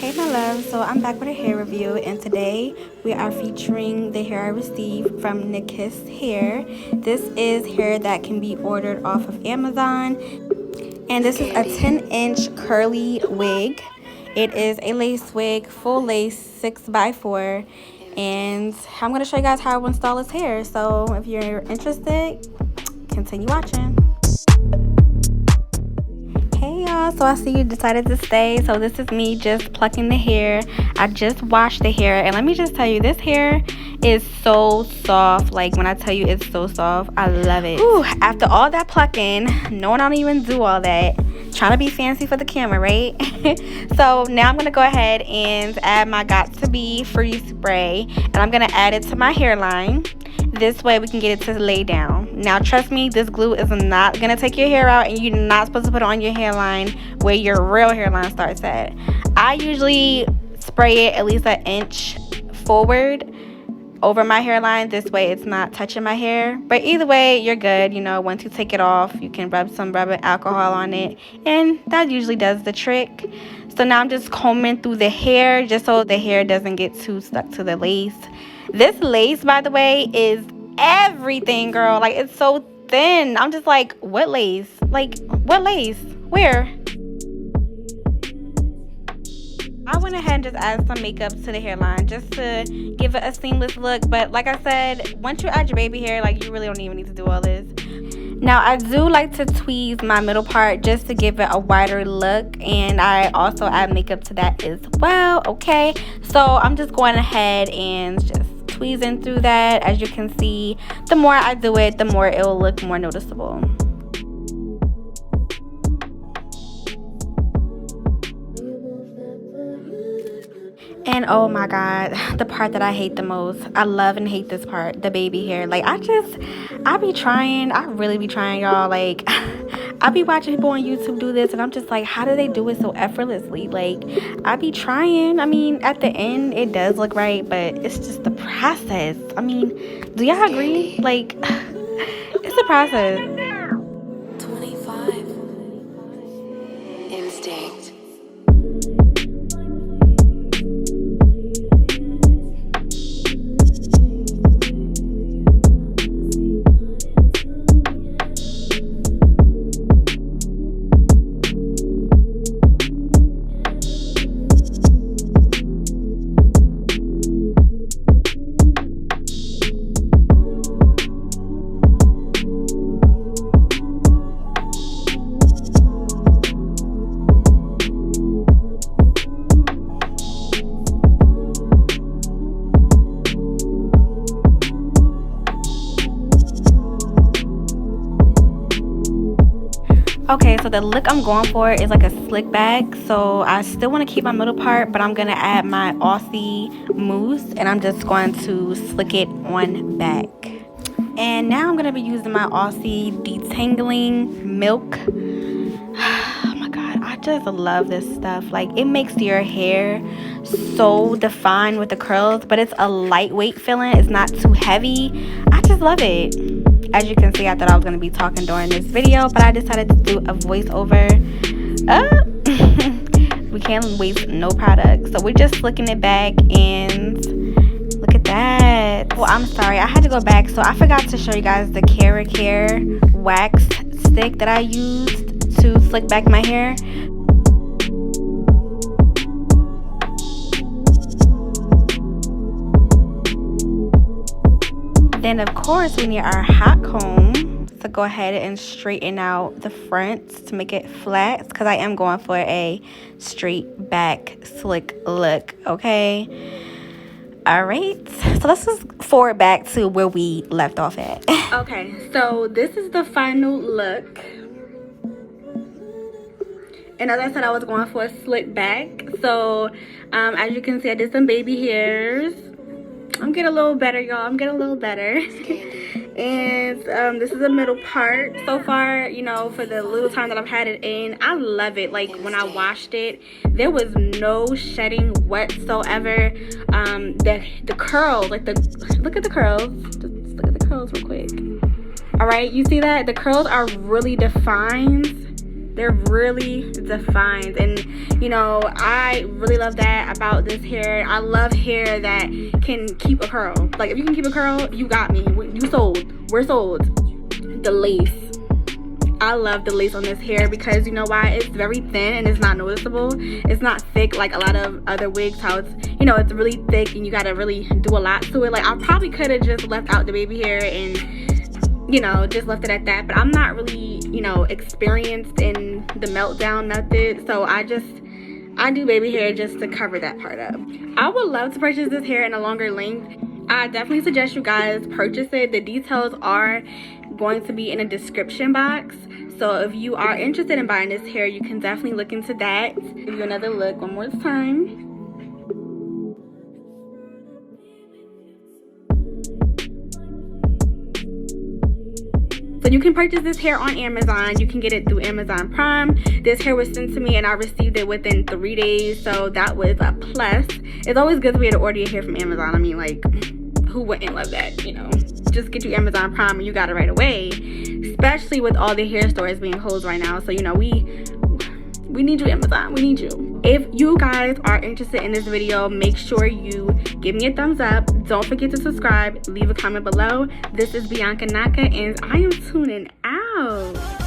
Hey my love, so I'm back with a hair review, and today we are featuring the hair I received from NikissHair. This is hair that can be ordered off of Amazon, and this is a 10-inch curly wig. It is a lace wig, full lace, 6x4, and I'm going to show you guys how I install this hair. So if you're interested, continue watching. Hey y'all, so I see you decided to stay. So this is me just plucking the hair. I just washed the hair, and let me just tell you, this hair is so soft. Like, when I tell you it's so soft, I love it. Ooh, after all that plucking, knowing I don't even do all that, trying to be fancy for the camera, right? So now I'm gonna go ahead and add my Got To Be Free spray, and I'm gonna add it to my hairline. This way we can get it to lay down. Now trust me, this glue is not gonna take your hair out, and you're not supposed to put it on your hairline where your real hairline starts at. I usually spray it at least an inch forward over my hairline. This way it's not touching my hair. But either way, you're good. You know, once you take it off, you can rub some rubbing alcohol on it, and that usually does the trick. So now I'm just combing through the hair just so the hair doesn't get too stuck to the lace. This lace, by the way, is everything, girl. Like, it's so thin. I'm just like, what lace? Like, what lace? Where? I went ahead and just added some makeup to the hairline just to give it a seamless look. But like I said, once you add your baby hair, like, you really don't even need to do all this. Now, I do like to tweeze my middle part just to give it a wider look, and I also add makeup to that as well, okay? So I'm just going ahead and just tweezing through that. As you can see, the more I do it, the more it will look more noticeable. And oh my god, the part that I hate the most, I love and hate this part, the baby hair. Like, I be trying, I really be trying, y'all. Like, I be watching people on YouTube do this, and I'm just like, how do they do it so effortlessly? Like, I be trying. I mean, at the end it does look right, but it's just the process. I mean, do y'all agree? Like, it's a process. 25 Instinct. Okay, so the look I'm going for is like a slick back. So I still want to keep my middle part, but I'm going to add my Aussie mousse, and I'm just going to slick it on back. And now I'm going to be using my Aussie detangling milk. Oh my god, I just love this stuff. Like, it makes your hair so defined with the curls, but it's a lightweight feeling. It's not too heavy. I just love it. As you can see, I thought I was going to be talking during this video, but I decided to do a voiceover. We can't waste no product. So we're just flicking it back, and look at that. Well, I'm sorry, I had to go back. So I forgot to show you guys the Carrot Hair wax stick that I used to slick back my hair. Then, of course, we need our hot comb to go ahead and straighten out the front to make it flat, because I am going for a straight back slick look, okay? All right, so let's just forward back to where we left off at. Okay, so this is the final look. And as I said, I was going for a slick back. So as you can see, I did some baby hairs. I'm getting a little better, y'all. I'm getting a little better. And this is the middle part. So far, you know, for the little time that I've had it in, I love it. Like, when I washed it, there was no shedding whatsoever. The curls, like, look at the curls. Just look at the curls real quick. All right, you see that? The curls are really defined. They're really defined, and you know, I really love that about this hair. I love hair that can keep a curl. Like, if you can keep a curl, you got me. You sold. We're sold. The lace, I love the lace on this hair because, you know why? It's very thin and it's not noticeable. It's not thick like a lot of other wigs, how it's, you know, it's really thick and you gotta really do a lot to it. Like, I probably could have just left out the baby hair and, you know, just left it at that, but I'm not really, you know, experienced in the meltdown method, so I do baby hair just to cover that part up. I would love to purchase this hair in a longer length. I definitely suggest you guys purchase it. The details are going to be in a description box, so if you are interested in buying this hair, you can definitely look into that. Give you another look one more time. So you can purchase this hair on Amazon. You can get it through Amazon Prime. This hair was sent to me and I received it within 3 days, so that was a plus. It's always good to be able to order your hair from Amazon. I mean, like, who wouldn't love that, you know? Just get you Amazon Prime and you got it right away, especially with all the hair stores being closed right now. So, you know, we need you, Amazon. We need you. If you guys are interested in this video, make sure you give me a thumbs up. Don't forget to subscribe. Leave a comment below. This is Bianca Naka, and I am tuning out.